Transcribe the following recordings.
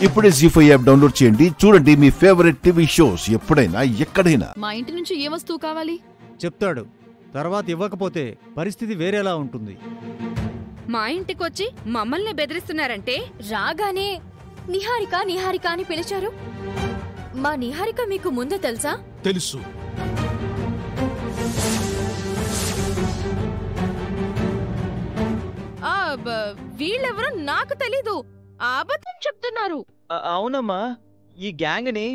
ఇప్పుడే జీ5 app download చేయండి. చూడండి మీ ఫేవరెట్ టీవీ షోస్ ఎప్పుడైనా ఎక్కడైనా. మా ఇంటి నుంచి ఏ వస్తువు కావాలి చెప్తాడు. తర్వాత ఇవ్వకపోతే పరిస్థితి వేరేలా ఉంటుంది. మా ఇంటికొచ్చి మమ్మల్ని బెదిరిస్తున్నారంటే రాగానే నిహారిక నిహారిక అని పిలిచారు. మా నిహారిక మీకు ముందే తెలుసా? తెలుసు. వీళ్ళెవరో నాకు తెలీదు. అబద్ధం చెప్తున్నారు. అవునమ్మా, ఈ గ్యాంగ్ ని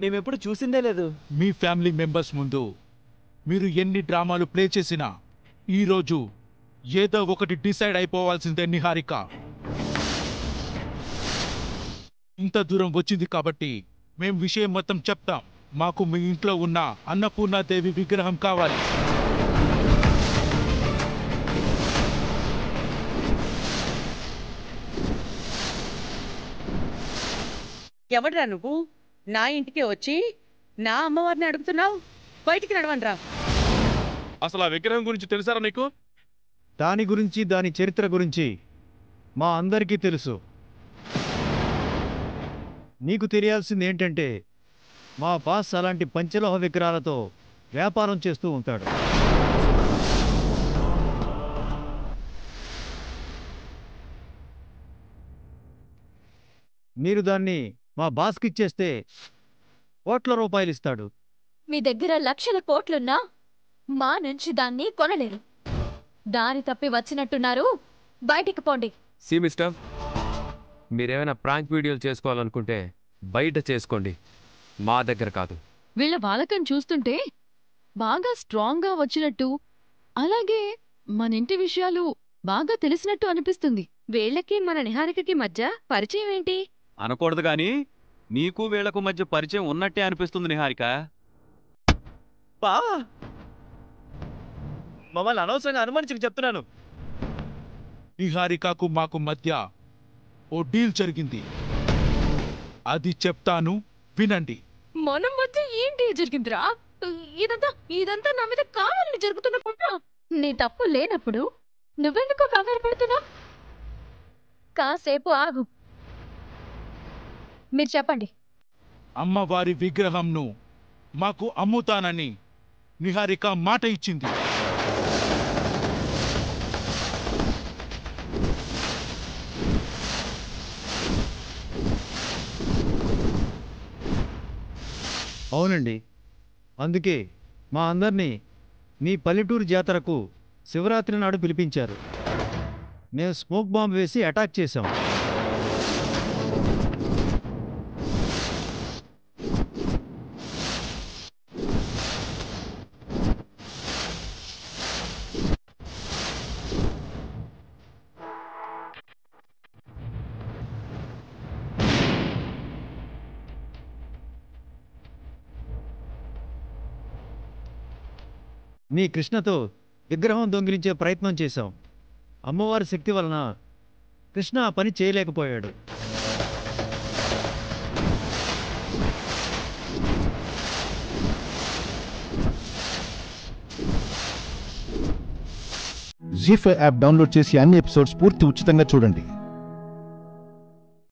మేమెప్పుడు చూసిందే లేదు. మీ ఫ్యామిలీ మెంబర్స్ ముందు మీరు ఎన్ని డ్రామాలు ప్లే చేసినా ఈరోజు ఏదో ఒకటి డిసైడ్ అయిపోవాల్సిందే నిహారిక. ఇంత దూరం వచ్చింది కాబట్టి మేం విషయం మొత్తం చెప్తాం. మాకు మీ ఇంట్లో ఉన్న అన్నపూర్ణాదేవి విగ్రహం కావాలి. ఎవడ్రా నువ్వు? నా ఇంటికి వచ్చి నా అమ్మవారిని అడుగుతున్నావు? బయటికి నడవండ్రా. అసలు ఆ విగ్రహం గురించి తెలుసారా నీకు? దాని గురించి, దాని చరిత్ర గురించి మా అందరికీ తెలుసు. నీకు తెలియాల్సింది ఏంటంటే మా బాస్ అలాంటి పంచలోహ విగ్రహాలతో వ్యాపారం చేస్తూ ఉంటాడు. మీరు దాన్ని మా బాస్కి ఇచ్చేస్తే కోట్ల రూపాయలు ఇస్తాడు. మీ దగ్గర లక్షల కోట్లున్నా మా నుంచి దాన్ని కొనలేరు. దారి తప్పి వచ్చినట్టున్నారు, బయటికి పోండి. సి మిస్టర్, మీరేమైనా ప్రాంక్ వీడియోలు చేసుకోవాలనుకుంటే బయట చేసుకోండి, మా దగ్గర కాదు. వీళ్ళ బాలకం చూస్తుంటే బాగా స్ట్రాంగ్గా వచ్చినట్టు, అలాగే మన ఇంటి విషయాలు బాగా తెలిసినట్టు అనిపిస్తుంది. వీళ్ళకి మన నిహారికకి మధ్య పరిచయం ఏంటి? అనకూడదు గాని నీకు వీళ్లకు మధ్య పరిచయం ఉన్నట్టే అనిపిస్తుంది నిహారిక. బావా, మమ్మల్ని అనవసరంగా అనుమానించక చెప్తున్నాను. నిహారికకు మాకు మధ్య ఓ డీల్ జరిగింది, అది చెప్తాను వినండి. మన మధ్య ఏంటి జరిగిందిరా? ఇదంతా నా మీద కావాలని జరుగుతున్న కుట్ర. నీ తప్పు లేనప్పుడు నువ్వెందుకు కంగారు పడుతున్నావు? కాసేపు ఆగు. మీరు చెప్పండి. అమ్మవారి విగ్రహంను మాకు అమ్ముతానని నిహారిక మాట ఇచ్చింది. అవునండి, అందుకే మా అందరినీ మీ పల్లెటూరు జాతరకు శివరాత్రి నాడు పిలిపించారు. మేము స్మోక్ బాంబ్ వేసి అటాక్ చేశాం. నీ కృష్ణతో విగ్రహం దొంగిలించే ప్రయత్నం చేశాం. అమ్మవారి శక్తి వలన కృష్ణ ఆ పని చేయలేకపోయాడు. జీ5 యాప్ డౌన్లోడ్ చేసి అన్ని ఎపిసోడ్స్ పూర్తి ఉచితంగా చూడండి.